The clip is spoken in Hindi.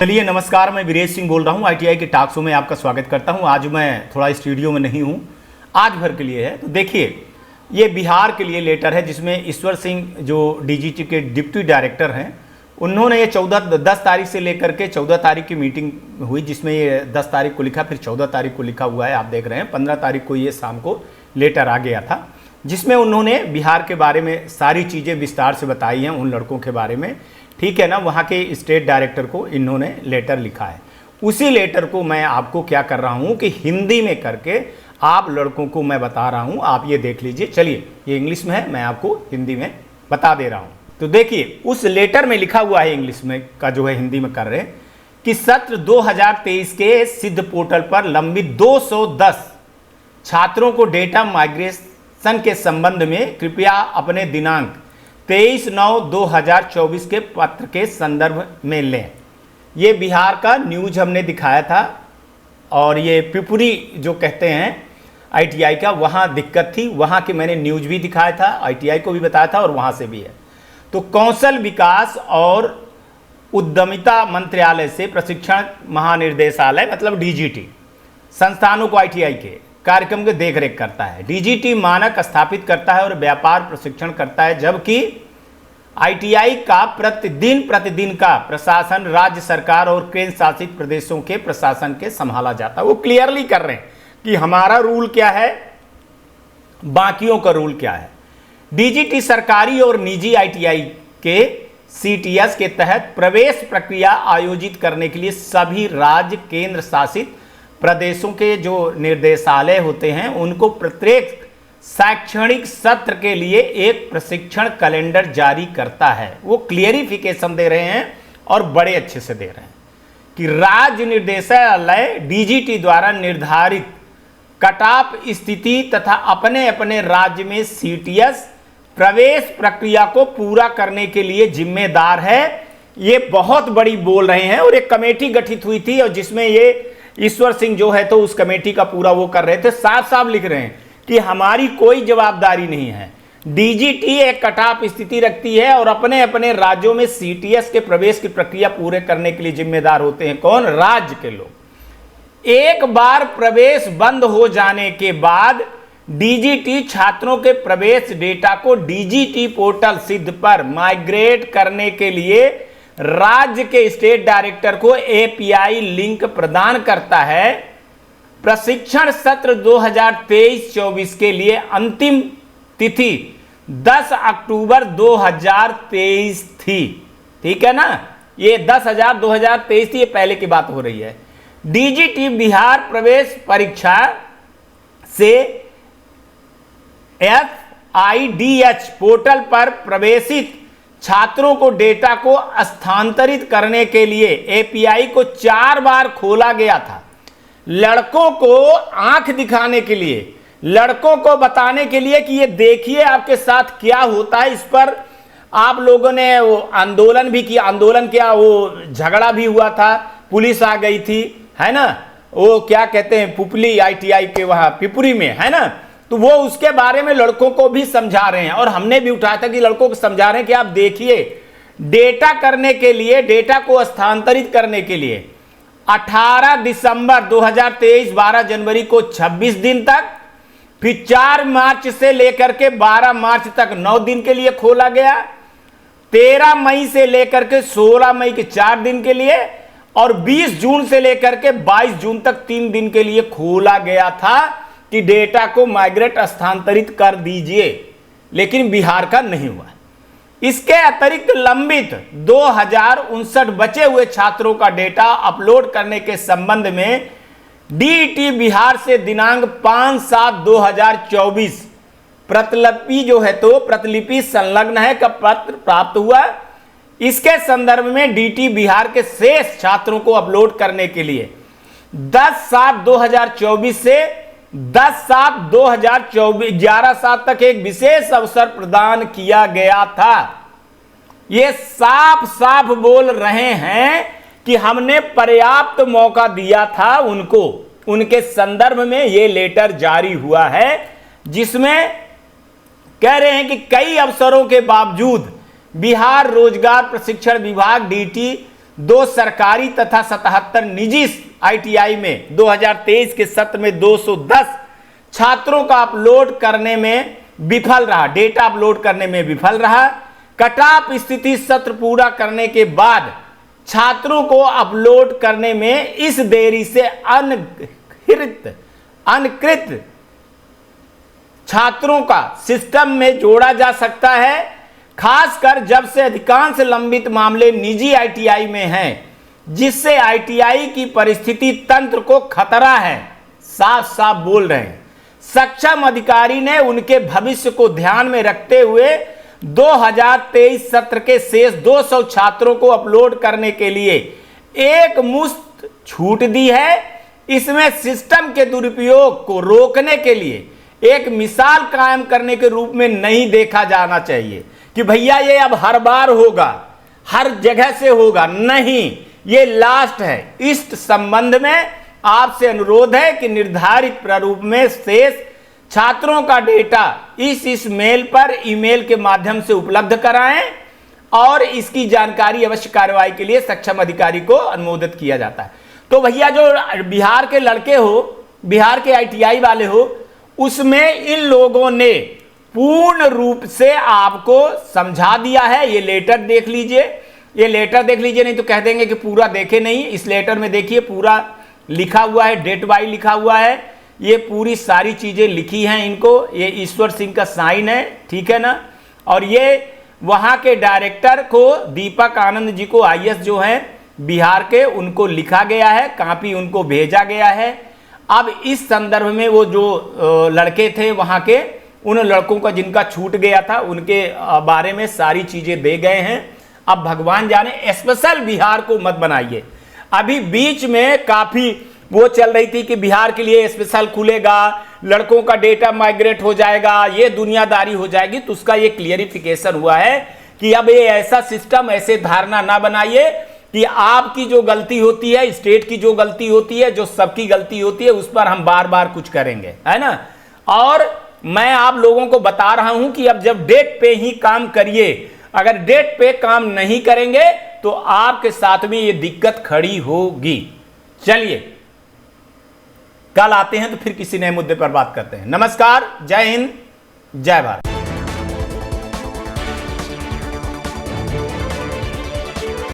चलिए नमस्कार, मैं वीरेश सिंह बोल रहा हूँ। आईटीआई के टॉक शो में आपका स्वागत करता हूँ। आज मैं थोड़ा स्टूडियो में नहीं हूँ, आज भर के लिए है। तो देखिए, ये बिहार के लिए लेटर है जिसमें ईश्वर सिंह जो डीजीटी के डिप्टी डायरेक्टर हैं, उन्होंने ये 10 तारीख से लेकर के 14 तारीख की मीटिंग हुई, जिसमें ये 10 तारीख को लिखा, फिर 14 तारीख को लिखा हुआ है, आप देख रहे हैं। 15 तारीख को ये शाम को लेटर आ गया था, जिसमें उन्होंने बिहार के बारे में सारी चीज़ें विस्तार से बताई हैं, उन लड़कों के बारे में, ठीक है ना। वहाँ के स्टेट डायरेक्टर को इन्होंने लेटर लिखा है। उसी लेटर को मैं आपको क्या कर रहा हूँ कि हिंदी में करके आप लड़कों को मैं बता रहा हूँ, आप ये देख लीजिए। चलिए, ये इंग्लिश में है, मैं आपको हिंदी में बता दे रहा हूँ। तो देखिए, उस लेटर में लिखा हुआ है, इंग्लिश में का जो है हिंदी में कर रहे हैं कि सत्र 2023 के सिद्ध पोर्टल पर लंबित 210 छात्रों को डेटा माइग्रेशन के संबंध में कृपया अपने दिनांक 23/9/2024 के पत्र के संदर्भ में लें। ये बिहार का न्यूज हमने दिखाया था, और ये पिपुरी जो कहते हैं आईटीआई का, वहाँ दिक्कत थी, वहाँ के मैंने न्यूज भी दिखाया था, आईटीआई को भी बताया था, और वहाँ से भी है। तो कौशल विकास और उद्यमिता मंत्रालय से प्रशिक्षण महानिर्देशालय मतलब डीजीटी संस्थानों को आईटीआई के कार्यक्रम के देखरेख करता है। डीजीटी मानक स्थापित करता है और व्यापार प्रशिक्षण करता है, जबकि आईटीआई का प्रतिदिन का प्रशासन राज्य सरकार और केंद्र शासित प्रदेशों के प्रशासन के संभाला जाता है। वो क्लियरली कर रहे हैं कि हमारा रूल क्या है, बाकियों का रूल क्या है। डीजीटी सरकारी और निजी आईटीआई के सीटीएस के तहत प्रवेश प्रक्रिया आयोजित करने के लिए सभी राज्य केंद्र शासित प्रदेशों के जो निर्देशालय होते हैं, उनको प्रत्येक शैक्षणिक सत्र के लिए एक प्रशिक्षण कैलेंडर जारी करता है। वो क्लियरिफिकेशन दे रहे हैं और बड़े अच्छे से दे रहे हैं कि राज्य निर्देशालय डीजीटी द्वारा निर्धारित कट ऑफ स्थिति तथा अपने अपने राज्य में सीटीएस प्रवेश प्रक्रिया को पूरा करने के लिए जिम्मेदार है। ये बहुत बड़ी बोल रहे हैं, और एक कमेटी गठित हुई थी, और जिसमें ये ईश्वर सिंह जो है तो उस कमेटी का पूरा वो कर रहे थे। साफ साफ लिख रहे हैं कि हमारी कोई जवाबदारी नहीं है। डीजीटी एक कट ऑफ स्थिति रखती है और अपने अपने राज्यों में सीटीएस के प्रवेश की प्रक्रिया पूरे करने के लिए जिम्मेदार होते हैं कौन? राज्य के लोग। एक बार प्रवेश बंद हो जाने के बाद डीजीटी छात्रों के प्रवेश डेटा को डीजीटी पोर्टल सिद्ध पर माइग्रेट करने के लिए राज्य के स्टेट डायरेक्टर को एपीआई लिंक प्रदान करता है। प्रशिक्षण सत्र 2023-24 के लिए अंतिम तिथि 10 अक्टूबर 2023 थी, ठीक है ना। ये 10/2023 थी, ये पहले की बात हो रही है। डीजीटी बिहार प्रवेश परीक्षा से FIDH पोर्टल पर प्रवेशित छात्रों को डेटा को स्थानांतरित करने के लिए एपीआई को 4 बार खोला गया था। लड़कों को आंख दिखाने के लिए, लड़कों को बताने के लिए कि ये देखिए आपके साथ क्या होता है। इस पर आप लोगों ने वो आंदोलन भी किया, आंदोलन क्या, वो झगड़ा भी हुआ था, पुलिस आ गई थी, है ना। वो क्या कहते हैं, पुपली आईटीआई के वहां पिपुरी में, है ना। तो वो उसके बारे में लड़कों को भी समझा रहे हैं, और हमने भी उठाया था कि लड़कों को समझा रहे हैं कि आप देखिए, डेटा करने के लिए, डेटा को स्थानांतरित करने के लिए 18 दिसंबर 2023, 12 जनवरी को 26 दिन तक, फिर 4 मार्च से लेकर के 12 मार्च तक 9 दिन के लिए खोला गया, 13 मई से लेकर के 16 मई के 4 दिन के लिए, और 20 जून से लेकर के 22 जून तक 3 दिन के लिए खोला गया था कि डेटा को माइग्रेट स्थानांतरित कर दीजिए। लेकिन बिहार का नहीं हुआ। इसके अतिरिक्त लंबित 2059 बचे हुए छात्रों का डेटा अपलोड करने के संबंध में डीईटी बिहार से दिनांक 5/7/2024 प्रतिलिपि जो है तो प्रतिलिपि संलग्न है का पत्र प्राप्त हुआ। इसके संदर्भ में डीटी बिहार के शेष छात्रों को अपलोड करने के लिए 10/7/2024 से 10/7/2024 11/7 तक एक विशेष अवसर प्रदान किया गया था। ये साफ साफ बोल रहे हैं कि हमने पर्याप्त मौका दिया था उनको। उनके संदर्भ में ये लेटर जारी हुआ है, जिसमें कह रहे हैं कि कई अवसरों के बावजूद बिहार रोजगार प्रशिक्षण विभाग डीटी 2 सरकारी तथा 77 निजी ITI में 2023 के सत्र में 210 छात्रों का अपलोड करने में विफल रहा, डेटा अपलोड करने में विफल रहा। कट ऑफ स्थिति सत्र पूरा करने के बाद छात्रों को अपलोड करने में इस देरी से अनकृत छात्रों का सिस्टम में जोड़ा जा सकता है, खासकर जब से अधिकांश लंबित मामले निजी ITI में हैं, जिससे ITI की परिस्थिति तंत्र को खतरा है। साफ साफ बोल रहे हैं। सक्षम अधिकारी ने उनके भविष्य को ध्यान में रखते हुए 2023 सत्र के शेष 200 छात्रों को अपलोड करने के लिए एक मुश्त छूट दी है। इसमें सिस्टम के दुरुपयोग को रोकने के लिए एक मिसाल कायम करने के रूप में नहीं देखा जाना चाहिए कि भैया ये अब हर बार होगा, हर जगह से होगा। नहीं, ये लास्ट है। इस संबंध में आपसे अनुरोध है कि निर्धारित प्रारूप में शेष छात्रों का डेटा इस मेल पर ईमेल के माध्यम से उपलब्ध कराएं और इसकी जानकारी अवश्य कार्रवाई के लिए सक्षम अधिकारी को अनुमोदित किया जाता है। तो भैया जो बिहार के लड़के हो, बिहार के ITI वाले हो, उसमें इन लोगों ने पूर्ण रूप से आपको समझा दिया है। ये लेटर देख लीजिए, ये लेटर देख लीजिए, नहीं तो कह देंगे कि पूरा देखे नहीं। इस लेटर में देखिए पूरा लिखा हुआ है, डेट वाइज लिखा हुआ है, ये पूरी सारी चीजें लिखी हैं इनको। ये ईश्वर सिंह का साइन है, ठीक है ना। और ये वहां के डायरेक्टर को दीपक आनंद जी को IS जो है बिहार के, उनको लिखा गया है, कॉपी उनको भेजा गया है। अब इस संदर्भ में वो जो लड़के थे वहां के, उन लड़कों का जिनका छूट गया था, उनके बारे में सारी चीजें दे गए हैं। अब भगवान जाने, स्पेशल बिहार को मत बनाइए। अभी बीच में काफी वो चल रही थी कि बिहार के लिए स्पेशल खुलेगा, लड़कों का डेटा माइग्रेट हो जाएगा, ये दुनियादारी हो जाएगी। तो उसका ये क्लियरिफिकेशन हुआ है कि अब ये ऐसा सिस्टम, ऐसे धारणा ना बनाइए कि आपकी जो गलती होती है, स्टेट की जो गलती होती है, जो सबकी गलती होती है, उस पर हम बार बार कुछ करेंगे, है ना। और मैं आप लोगों को बता रहा हूं कि अब जब डेट पे ही काम करिए। अगर डेट पे काम नहीं करेंगे तो आपके साथ में ये दिक्कत खड़ी होगी। चलिए कल आते हैं तो फिर किसी नए मुद्दे पर बात करते हैं। नमस्कार, जय हिंद, जय भारत।